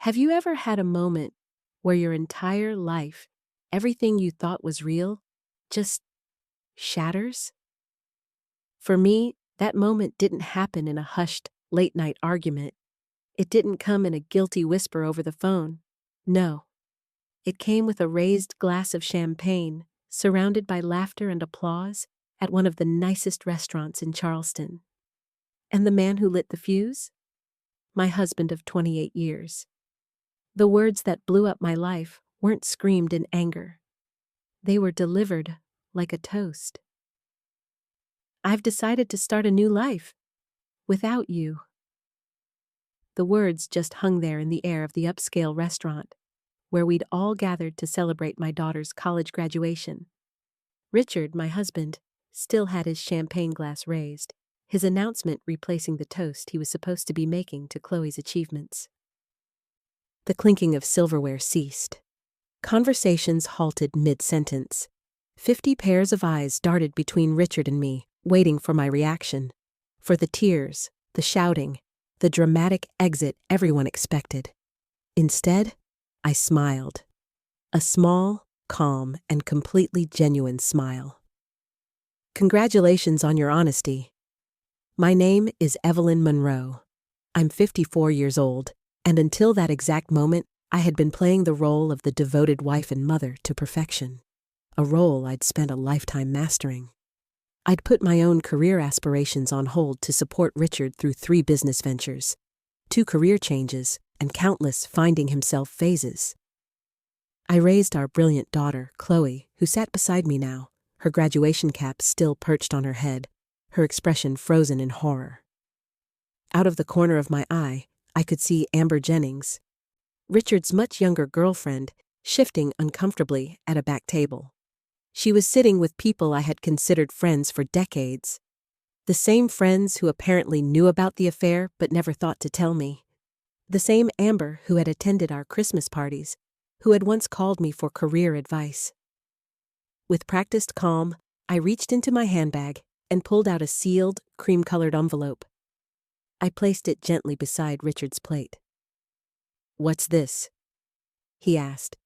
Have you ever had a moment where your entire life, everything you thought was real, just shatters? For me, that moment didn't happen in a hushed, late-night argument. It didn't come in a guilty whisper over the phone. No, it came with a raised glass of champagne, surrounded by laughter and applause, at one of the nicest restaurants in Charleston. And the man who lit the fuse? My husband of 28 years. The words that blew up my life weren't screamed in anger. They were delivered like a toast. I've decided to start a new life. Without you. The words just hung there in the air of the upscale restaurant, where we'd all gathered to celebrate my daughter's college graduation. Richard, my husband, still had his champagne glass raised, his announcement replacing the toast he was supposed to be making to Chloe's achievements. The clinking of silverware ceased. Conversations halted mid-sentence. 50 pairs of eyes darted between Richard and me, waiting for my reaction. For the tears, the shouting, the dramatic exit everyone expected. Instead, I smiled. A small, calm, and completely genuine smile. Congratulations on your honesty. My name is Evelyn Monroe. I'm 54 years old, and until that exact moment, I had been playing the role of the devoted wife and mother to perfection. A role I'd spent a lifetime mastering. I'd put my own career aspirations on hold to support Richard through 3 business ventures, 2 career changes, and countless finding himself phases. I raised our brilliant daughter, Chloe, who sat beside me now, her graduation cap still perched on her head, her expression frozen in horror. Out of the corner of my eye, I could see Amber Jennings, Richard's much younger girlfriend, shifting uncomfortably at a back table. She was sitting with people I had considered friends for decades. The same friends who apparently knew about the affair but never thought to tell me. The same Amber who had attended our Christmas parties, who had once called me for career advice. With practiced calm, I reached into my handbag and pulled out a sealed, cream-colored envelope. I placed it gently beside Richard's plate. "What's this?" he asked,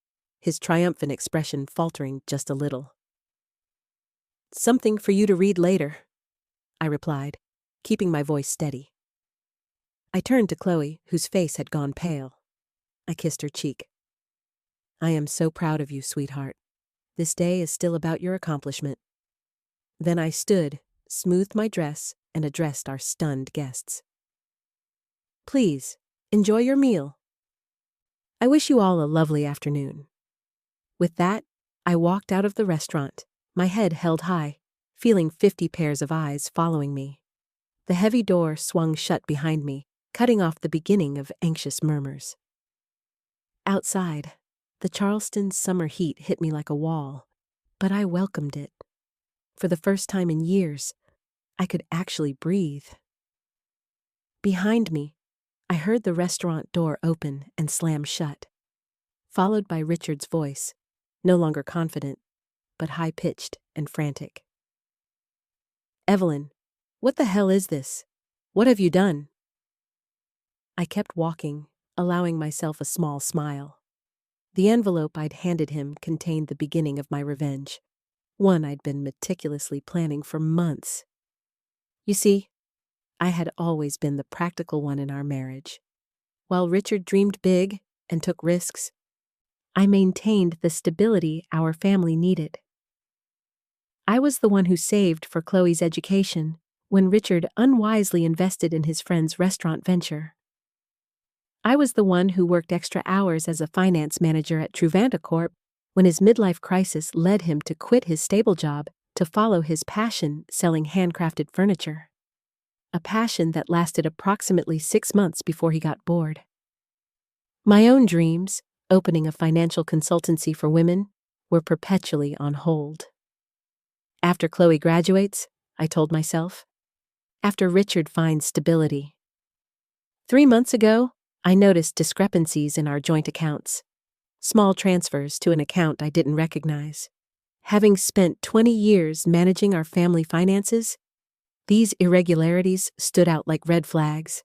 his triumphant expression faltering just a little. "Something for you to read later," I replied, keeping my voice steady. I turned to Chloe, whose face had gone pale. I kissed her cheek. "I am so proud of you, sweetheart. This day is still about your accomplishment." Then I stood, smoothed my dress, and addressed our stunned guests. "Please, enjoy your meal. I wish you all a lovely afternoon." With that, I walked out of the restaurant, my head held high, feeling 50 pairs of eyes following me. The heavy door swung shut behind me, cutting off the beginning of anxious murmurs. Outside, the Charleston summer heat hit me like a wall, but I welcomed it. For the first time in years, I could actually breathe. Behind me, I heard the restaurant door open and slam shut, followed by Richard's voice, no longer confident, but high-pitched and frantic. "Evelyn, what the hell is this? What have you done?" I kept walking, allowing myself a small smile. The envelope I'd handed him contained the beginning of my revenge, one I'd been meticulously planning for months. You see, I had always been the practical one in our marriage. While Richard dreamed big and took risks, I maintained the stability our family needed. I was the one who saved for Chloe's education when Richard unwisely invested in his friend's restaurant venture. I was the one who worked extra hours as a finance manager at Truvanda Corp when his midlife crisis led him to quit his stable job to follow his passion selling handcrafted furniture. A passion that lasted approximately 6 months before he got bored. My own dreams, opening a financial consultancy for women, were perpetually on hold. After Chloe graduates, I told myself. After Richard finds stability. 3 months ago, I noticed discrepancies in our joint accounts. Small transfers to an account I didn't recognize. Having spent 20 years managing our family finances, these irregularities stood out like red flags.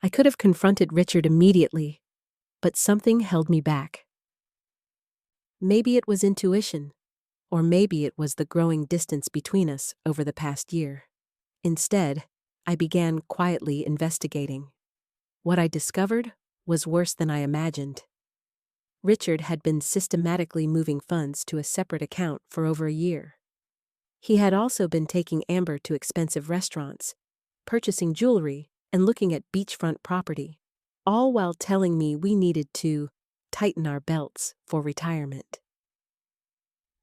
I could have confronted Richard immediately, but something held me back. Maybe it was intuition, or maybe it was the growing distance between us over the past year. Instead, I began quietly investigating. What I discovered was worse than I imagined. Richard had been systematically moving funds to a separate account for over a year. He had also been taking Amber to expensive restaurants, purchasing jewelry, and looking at beachfront property, all while telling me we needed to tighten our belts for retirement.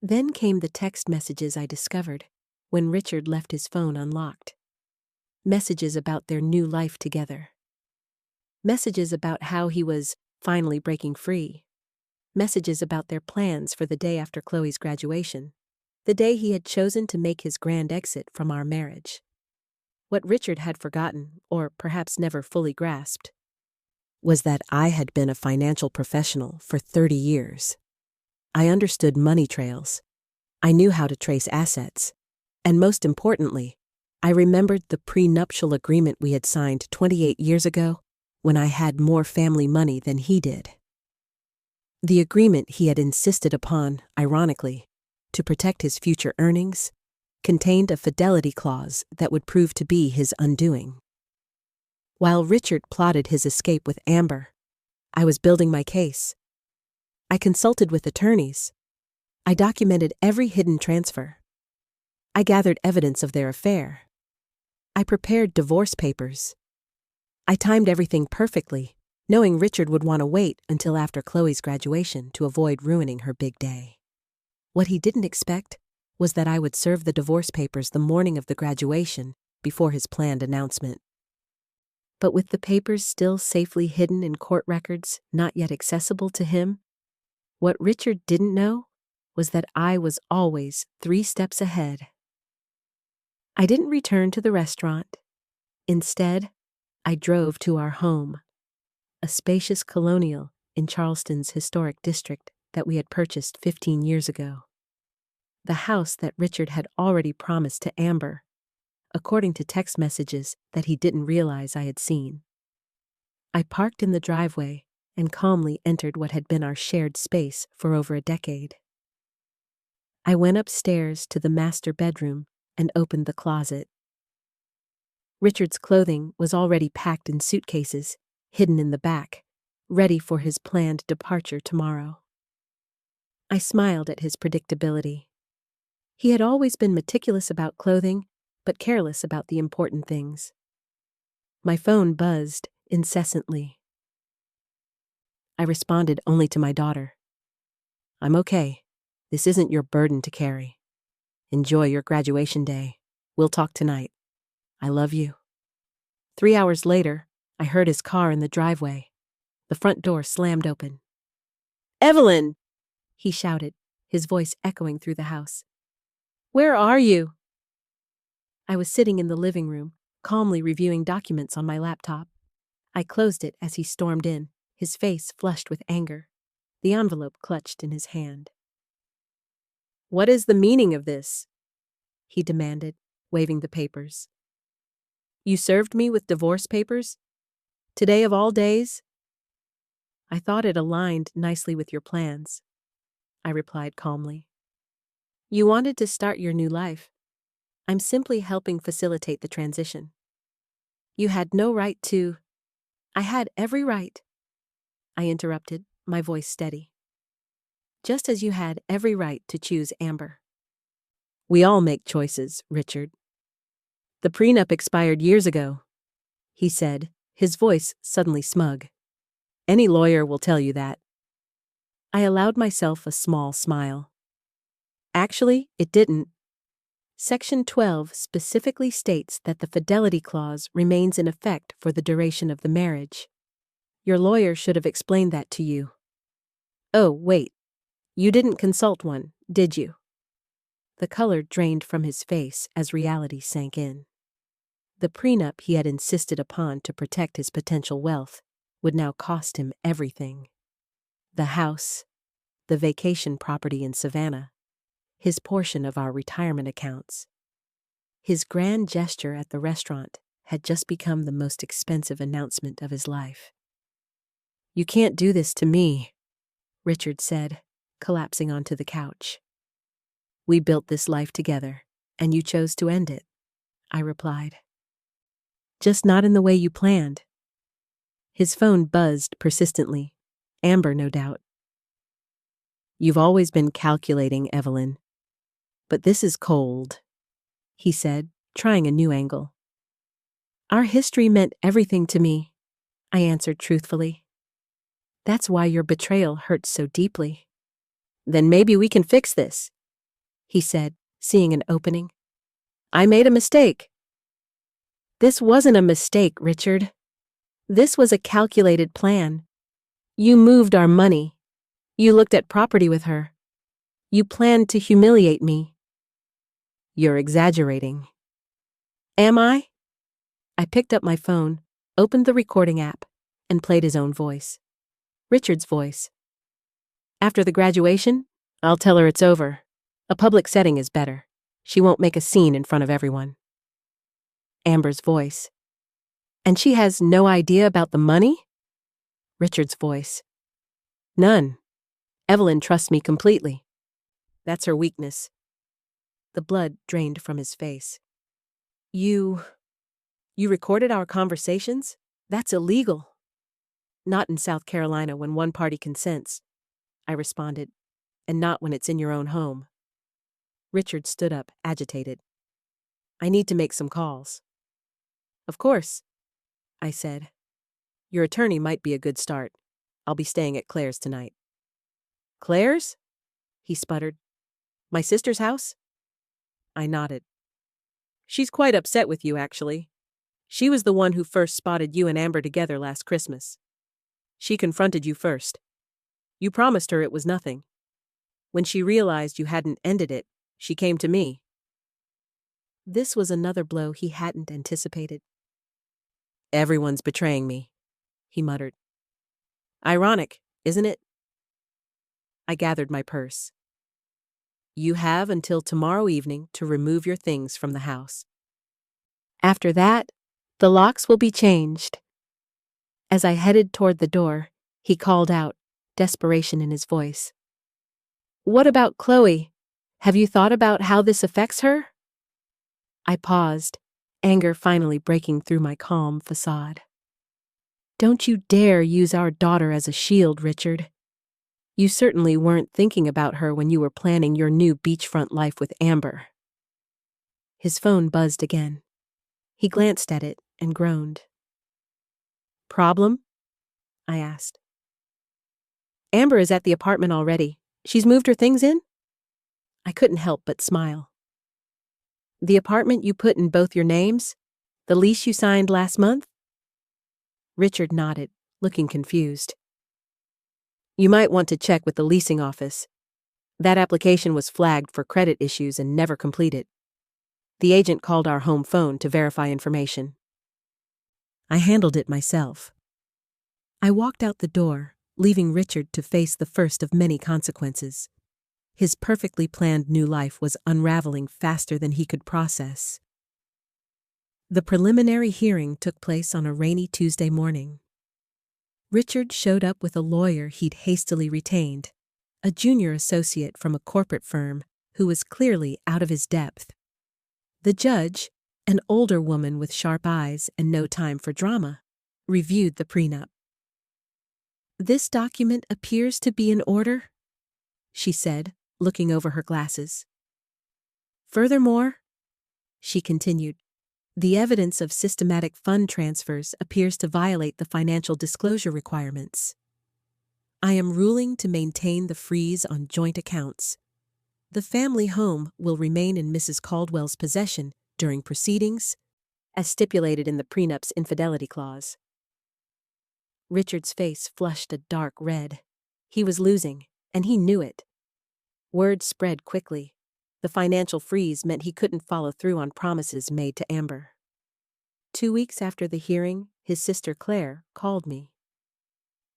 Then came the text messages I discovered when Richard left his phone unlocked. Messages about their new life together. Messages about how he was finally breaking free. Messages about their plans for the day after Chloe's graduation, the day he had chosen to make his grand exit from our marriage. What Richard had forgotten, or perhaps never fully grasped, was that I had been a financial professional for 30 years. I understood money trails. I knew how to trace assets. And most importantly, I remembered the prenuptial agreement we had signed 28 years ago when I had more family money than he did. The agreement he had insisted upon, ironically, to protect his future earnings, contained a fidelity clause that would prove to be his undoing. While Richard plotted his escape with Amber, I was building my case. I consulted with attorneys. I documented every hidden transfer. I gathered evidence of their affair. I prepared divorce papers. I timed everything perfectly, knowing Richard would want to wait until after Chloe's graduation to avoid ruining her big day. What he didn't expect was that I would serve the divorce papers the morning of the graduation before his planned announcement. But with the papers still safely hidden in court records not yet accessible to him, what Richard didn't know was that I was always 3 steps ahead. I didn't return to the restaurant. Instead, I drove to our home, a spacious colonial in Charleston's historic district that we had purchased 15 years ago. The house that Richard had already promised to Amber, according to text messages that he didn't realize I had seen. I parked in the driveway and calmly entered what had been our shared space for over a decade. I went upstairs to the master bedroom and opened the closet. Richard's clothing was already packed in suitcases, hidden in the back, ready for his planned departure tomorrow. I smiled at his predictability. He had always been meticulous about clothing, but careless about the important things. My phone buzzed incessantly. I responded only to my daughter. "I'm okay. This isn't your burden to carry. Enjoy your graduation day. We'll talk tonight. I love you." 3 hours later, I heard his car in the driveway. The front door slammed open. "Evelyn!" he shouted, his voice echoing through the house. "Where are you?" I was sitting in the living room, calmly reviewing documents on my laptop. I closed it as he stormed in, his face flushed with anger, the envelope clutched in his hand. "What is the meaning of this?" he demanded, waving the papers. "You served me with divorce papers? Today of all days?" "I thought it aligned nicely with your plans," I replied calmly. "You wanted to start your new life. I'm simply helping facilitate the transition. You had no right to—" "I had every right," I interrupted, my voice steady. "Just as you had every right to choose Amber." "We all make choices, Richard. The prenup expired years ago," he said, his voice suddenly smug. "Any lawyer will tell you that." I allowed myself a small smile. "Actually, it didn't. Section 12 specifically states that the fidelity clause remains in effect for the duration of the marriage. Your lawyer should have explained that to you." "Oh, wait. You didn't consult one, did you?" The color drained from his face as reality sank in. The prenup he had insisted upon to protect his potential wealth would now cost him everything. The house, the vacation property in Savannah, his portion of our retirement accounts. His grand gesture at the restaurant had just become the most expensive announcement of his life. You can't do this to me, Richard said, collapsing onto the couch. We built this life together, and you chose to end it, I replied. Just not in the way you planned. His phone buzzed persistently. Amber, no doubt. You've always been calculating, Evelyn. But this is cold, he said, trying a new angle. Our history meant everything to me, I answered truthfully. That's why your betrayal hurts so deeply. Then maybe we can fix this, he said, seeing an opening. I made a mistake. This wasn't a mistake, Richard. This was a calculated plan. You moved our money. You looked at property with her. You planned to humiliate me. You're exaggerating. Am I? I picked up my phone, opened the recording app, and played his own voice. Richard's voice. After the graduation, I'll tell her it's over. A public setting is better. She won't make a scene in front of everyone. Amber's voice. And she has no idea about the money? Richard's voice. None. Evelyn trusts me completely. That's her weakness. The blood drained from his face. You recorded our conversations? That's illegal. Not in South Carolina when one party consents, I responded, and not when it's in your own home. Richard stood up, agitated. I need to make some calls. Of course, I said. Your attorney might be a good start. I'll be staying at Claire's tonight. Claire's? He sputtered. My sister's house? I nodded. She's quite upset with you, actually. She was the one who first spotted you and Amber together last Christmas. She confronted you first. You promised her it was nothing. When she realized you hadn't ended it, she came to me. This was another blow he hadn't anticipated. Everyone's betraying me, he muttered. Ironic, isn't it? I gathered my purse. You have until tomorrow evening to remove your things from the house. After that, the locks will be changed. As I headed toward the door, he called out, desperation in his voice. What about Chloe? Have you thought about how this affects her? I paused, anger finally breaking through my calm facade. Don't you dare use our daughter as a shield, Richard. You certainly weren't thinking about her when you were planning your new beachfront life with Amber. His phone buzzed again. He glanced at it and groaned. Problem? I asked. Amber is at the apartment already. She's moved her things in? I couldn't help but smile. The apartment you put in both your names? The lease you signed last month? Richard nodded, looking confused. You might want to check with the leasing office. That application was flagged for credit issues and never completed. The agent called our home phone to verify information. I handled it myself. I walked out the door, leaving Richard to face the first of many consequences. His perfectly planned new life was unraveling faster than he could process. The preliminary hearing took place on a rainy Tuesday morning. Richard showed up with a lawyer he'd hastily retained, a junior associate from a corporate firm who was clearly out of his depth. The judge, an older woman with sharp eyes and no time for drama, reviewed the prenup. This document appears to be in order, she said, looking over her glasses. Furthermore, she continued, the evidence of systematic fund transfers appears to violate the financial disclosure requirements. I am ruling to maintain the freeze on joint accounts. The family home will remain in Mrs. Caldwell's possession during proceedings, as stipulated in the prenup's infidelity clause. Richard's face flushed a dark red. He was losing, and he knew it. Word spread quickly. The financial freeze meant he couldn't follow through on promises made to Amber. 2 weeks after the hearing, his sister Claire called me.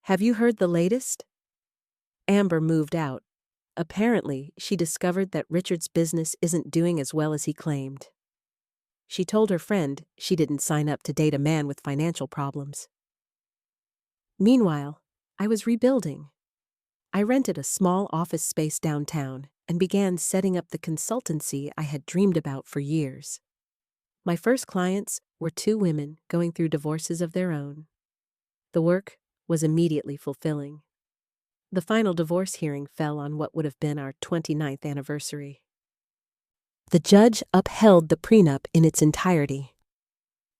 Have you heard the latest? Amber moved out. Apparently, she discovered that Richard's business isn't doing as well as he claimed. She told her friend she didn't sign up to date a man with financial problems. Meanwhile, I was rebuilding. I rented a small office space downtown and began setting up the consultancy I had dreamed about for years. My first clients were two women going through divorces of their own. The work was immediately fulfilling. The final divorce hearing fell on what would have been our 29th anniversary. The judge upheld the prenup in its entirety.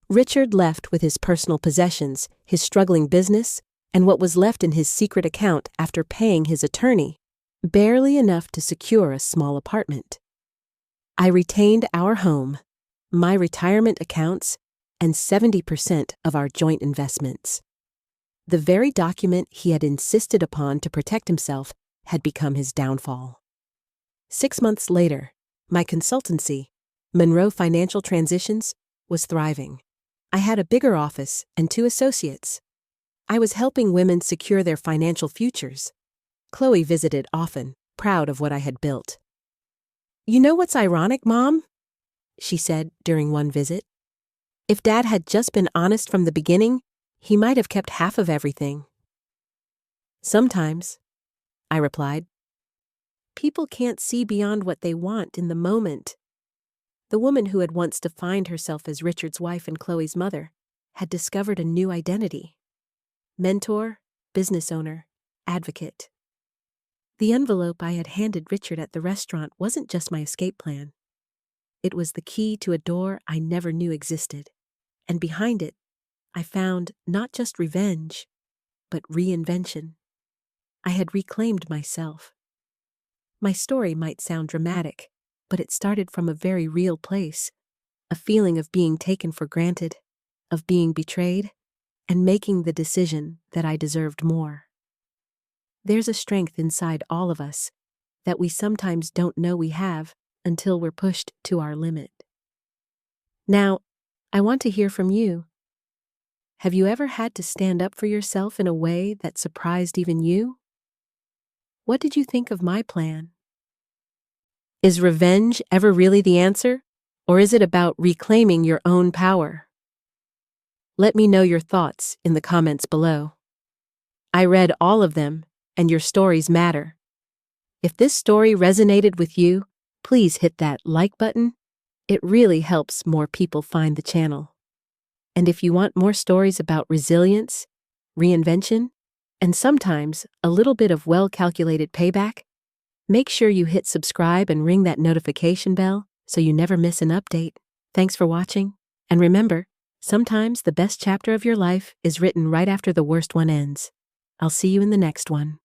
Richard left with his personal possessions, his struggling business, and what was left in his secret account after paying his attorney, barely enough to secure a small apartment. I retained our home, my retirement accounts, and 70% of our joint investments. The very document he had insisted upon to protect himself had become his downfall. 6 months later, my consultancy, Monroe Financial Transitions, was thriving. I had a bigger office and 2 associates. I was helping women secure their financial futures. Chloe visited often, proud of what I had built. "You know what's ironic, Mom?" she said during one visit. "If Dad had just been honest from the beginning, he might have kept half of everything." "Sometimes," I replied. "People can't see beyond what they want in the moment." The woman who had once defined herself as Richard's wife and Chloe's mother had discovered a new identity. Mentor, business owner, advocate. The envelope I had handed Richard at the restaurant wasn't just my escape plan. It was the key to a door I never knew existed, and behind it, I found not just revenge, but reinvention. I had reclaimed myself. My story might sound dramatic, but it started from a very real place, a feeling of being taken for granted, of being betrayed, and making the decision that I deserved more. There's a strength inside all of us that we sometimes don't know we have until we're pushed to our limit. Now, I want to hear from you. Have you ever had to stand up for yourself in a way that surprised even you? What did you think of my plan? Is revenge ever really the answer, or is it about reclaiming your own power? Let me know your thoughts in the comments below. I read all of them, and your stories matter. If this story resonated with you, please hit that like button. It really helps more people find the channel. And if you want more stories about resilience, reinvention, and sometimes a little bit of well-calculated payback, make sure you hit subscribe and ring that notification bell so you never miss an update. Thanks for watching, and remember, sometimes the best chapter of your life is written right after the worst one ends. I'll see you in the next one.